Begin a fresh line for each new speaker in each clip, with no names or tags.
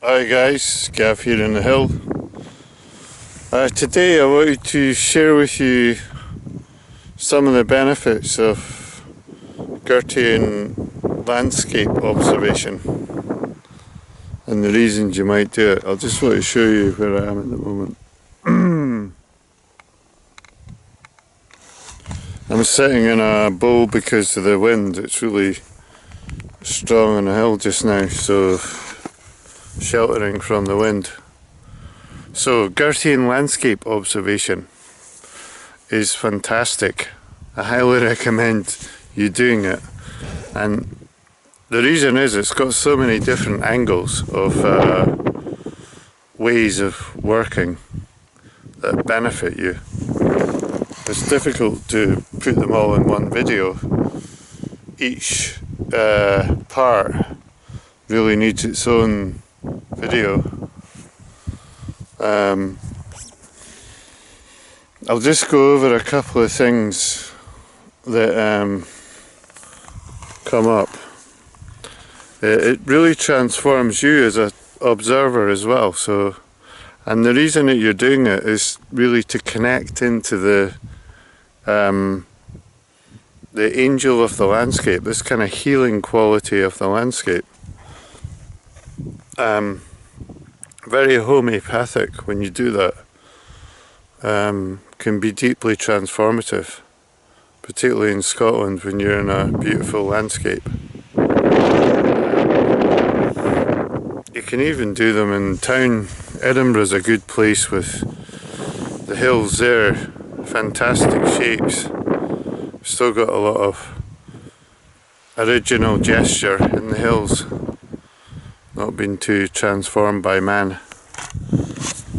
Hi guys, Gav here in the hill. Today I wanted to share with you some of the benefits of Goethean landscape observation and the reasons you might do it. I'll just want to show you where I am at the moment. I'm sitting in a bowl because of the wind. It's really strong on the hill just now, so sheltering from the wind. So Goethean landscape observation is fantastic. I highly recommend you doing it, and the reason is it's got so many different angles of ways of working that benefit you. It's difficult to put them all in one video. Each part really needs its own video. I'll just go over a couple of things that come up. It really transforms you as an observer as well. So, and the reason that you're doing it is really to connect into the angel of the landscape, this kind of healing quality of the landscape. Very homeopathic when you do that. Can be deeply transformative, particularly in Scotland when you're in a beautiful landscape. You can even do them in town. Edinburgh's a good place with the hills there, fantastic shapes. Still got a lot of original gesture in the hills, not been too transformed by man.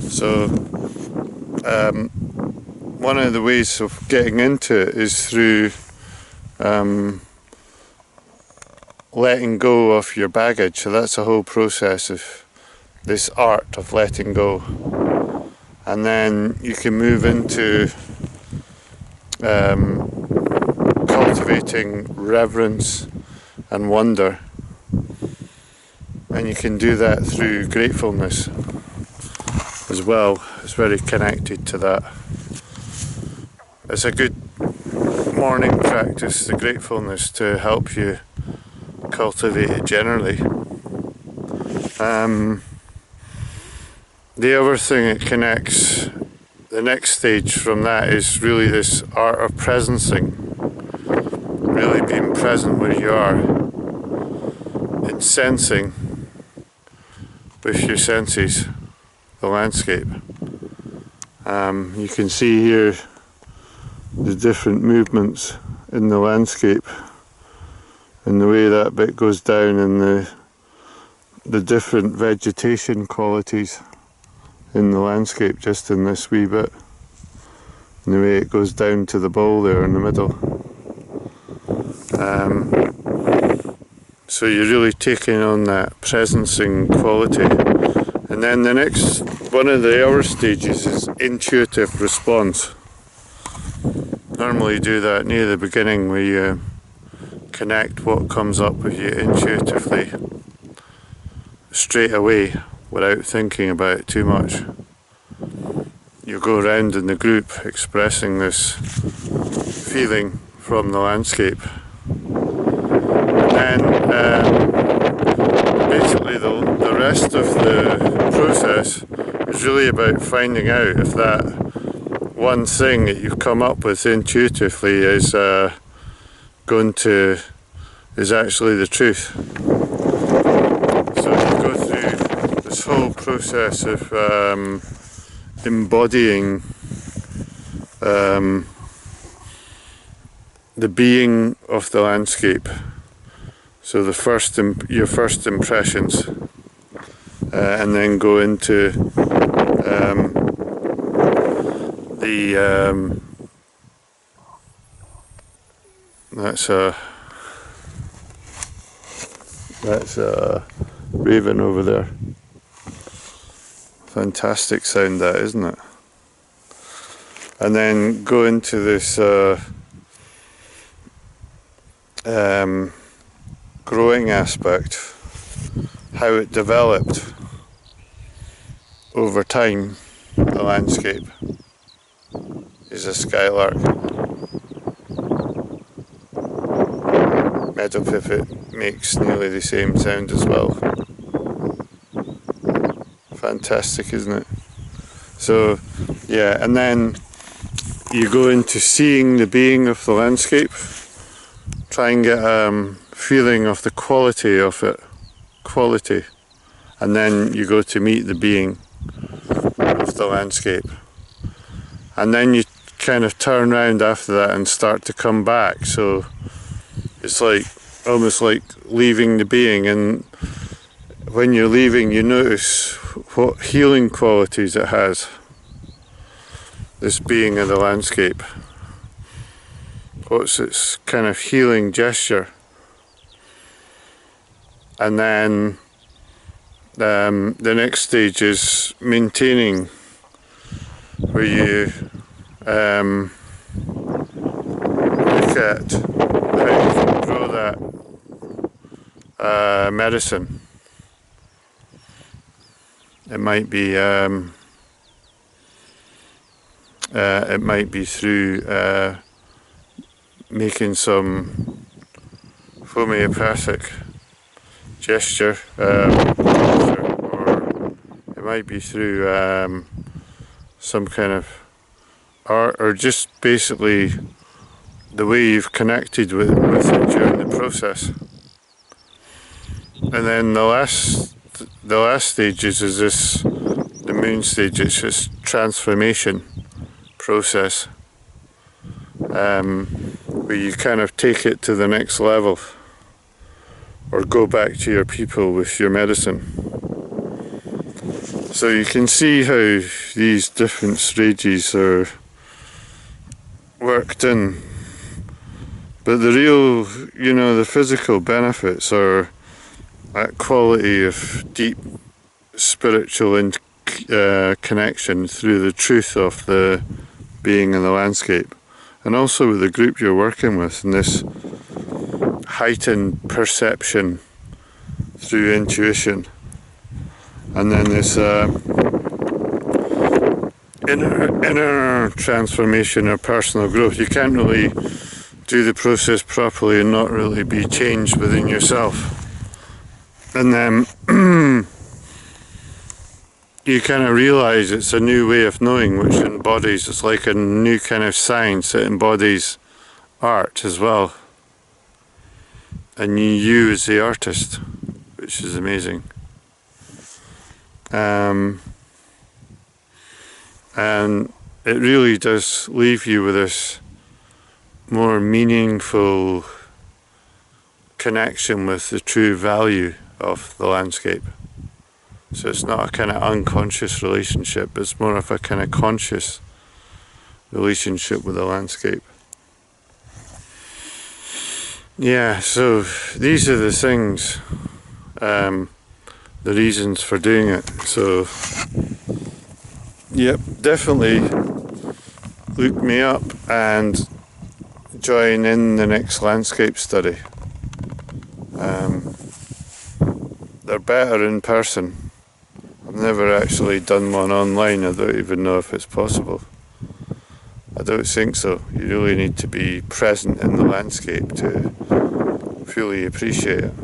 So one of the ways of getting into it is through letting go of your baggage. So that's a whole process of this art of letting go, and then you can move into cultivating reverence and wonder, and you can do that through gratefulness as well. It's very connected to that. It's a good morning practice, the gratefulness, to help you cultivate it generally. The other thing it connects, the next stage from that is really this art of presencing, really being present where you are, and sensing with your senses the landscape. You can see here the different movements in the landscape and the way that bit goes down, and the different vegetation qualities in the landscape just in this wee bit, and the way it goes down to the bowl there in the middle. So you're really taking on that presencing quality. And then the next, one of the other stages is intuitive response. Normally do that near the beginning, where you connect what comes up with you intuitively, straight away, without thinking about it too much. You go around in the group expressing this feeling from the landscape. And basically the rest of the process is really about finding out if that one thing that you've come up with intuitively is actually the truth. So you go through this whole process of embodying the being of the landscape. So the your first impressions, and then go into that's a raven over there. Fantastic sound that, isn't it? And then go into this growing aspect, how it developed, over time, the landscape is a skylark. Meadow pipit makes nearly the same sound as well. Fantastic, isn't it? So, yeah, and then you go into seeing the being of the landscape, try and get a feeling of the quality of it, and then you go to meet the being of the landscape. And then you kind of turn around after that and start to come back. So it's like almost like leaving the being, and when you're leaving you notice what healing qualities it has, this being of the landscape. What's its kind of healing gesture? And then the next stage is maintaining, where you look at how you can grow that medicine. It might be through making some homeopathic gesture, or it might be through some kind of art, or just basically the way you've connected with it during the process. And then the last stages is the moon stage. It's this transformation process, where you kind of take it to the next level, or go back to your people with your medicine. So you can see how these different stages are worked in, but the real, the physical benefits are that quality of deep spiritual connection through the truth of the being in the landscape, and also with the group you're working with, and this heightened perception through intuition, and then this inner transformation or personal growth. You can't really do the process properly and not really be changed within yourself. And then you kind of realize it's a new way of knowing, which embodies, it's like a new kind of science that embodies art as well. And you as the artist, which is amazing. And it really does leave you with this more meaningful connection with the true value of the landscape. So it's not a kind of unconscious relationship, it's more of a kind of conscious relationship with the landscape. Yeah, so these are the things, the reasons for doing it. So, yep, definitely look me up and join in the next landscape study. They're better in person. I've never actually done one online. I don't even know if it's possible. I don't think so. You really need to be present in the landscape to fully appreciate it.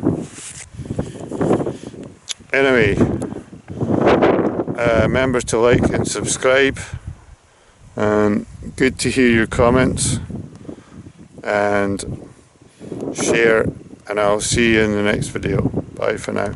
Anyway, remember to like and subscribe, and good to hear your comments, and share, and I'll see you in the next video. Bye for now.